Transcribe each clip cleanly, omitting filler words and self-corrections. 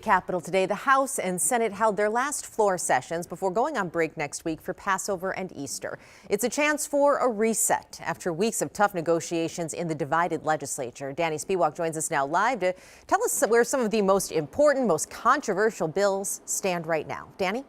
Capitol today, the House and Senate held their last floor sessions before going on break next week for Passover and Easter. It's a chance for a reset after weeks of tough negotiations in the divided legislature. Danny Spiewak joins us now live to tell us where some of the most important, most controversial bills stand right now. Danny?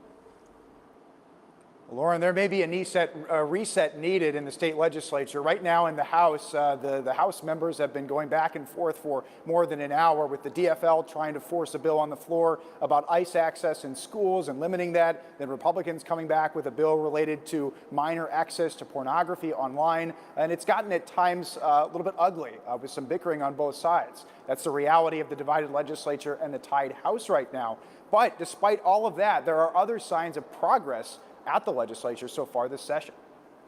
Lauren, there may be a reset needed in the state legislature. Right now in the House, the House members have been going back and forth for more than an hour, with the DFL trying to force a bill on the floor about ICE access in schools and limiting that. Then Republicans coming back with a bill related to minor access to pornography online. And it's gotten at times a little bit ugly with some bickering on both sides. That's the reality of the divided legislature and the tied House right now. But despite all of that, there are other signs of progress at the legislature so far this session.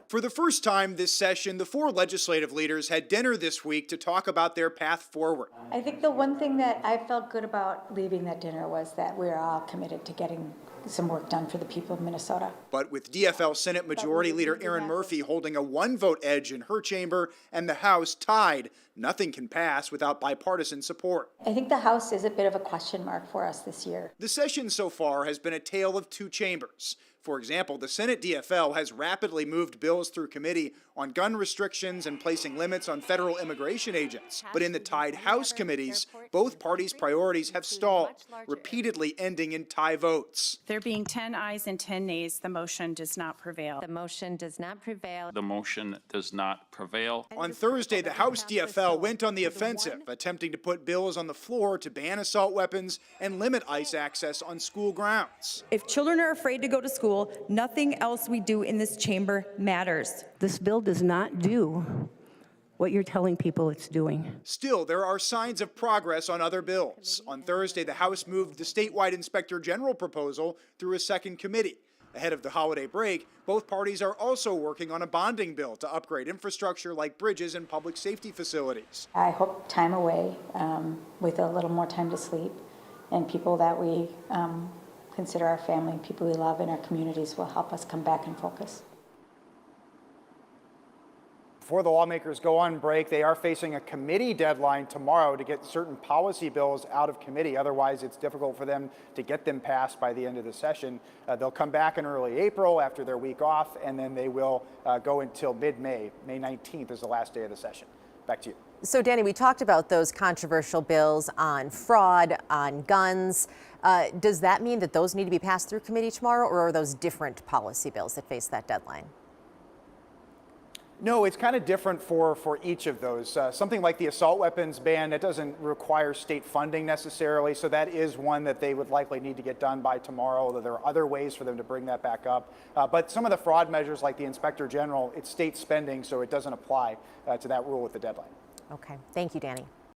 For the first time this session, the four legislative leaders had dinner this week to talk about their path forward. I think the one thing that I felt good about leaving that dinner was that we're all committed to getting some work done for the people of Minnesota. But with DFL Senate Majority Leader Erin Murphy holding a one-vote edge in her chamber and the House tied, nothing can pass without bipartisan support. I think the House is a bit of a question mark for us this year. The session so far has been a tale of two chambers. For example, the Senate DFL has rapidly moved bills through committee on gun restrictions and placing limits on federal immigration agents. But in the tied House committees, both parties' priorities have stalled, repeatedly ending in tie votes. There being 10 ayes and 10 nays, the motion does not prevail. The motion does not prevail. The motion does not prevail. On Thursday, the House DFL went on the offensive, attempting to put bills on the floor to ban assault weapons and limit ICE access on school grounds. If children are afraid to go to school, nothing else we do in this chamber matters. This bill does not do what you're telling people it's doing. Still, there are signs of progress on other bills. On Thursday, the House moved the statewide Inspector General proposal through a second committee. Ahead of the holiday break, both parties are also working on a bonding bill to upgrade infrastructure like bridges and public safety facilities. I hope time away with a little more time to sleep, and people that we consider our family, people we love in our communities, will help us come back and focus. Before the lawmakers go on break, they are facing a committee deadline tomorrow to get certain policy bills out of committee. Otherwise, it's difficult for them to get them passed by the end of the session. They'll come back in early April after their week off, and then they will go until mid-May. May 19th is the last day of the session. Back to you. So, Danny, we talked about those controversial bills on fraud, on guns. Does that mean that those need to be passed through committee tomorrow, or are those different policy bills that face that deadline? No, it's kind of different for each of those. Something like the assault weapons ban, that doesn't require state funding necessarily, so that is one that they would likely need to get done by tomorrow, although there are other ways for them to bring that back up. But some of the fraud measures like the Inspector General, it's state spending, so it doesn't apply to that rule with the deadline. Okay. Thank you, Danny.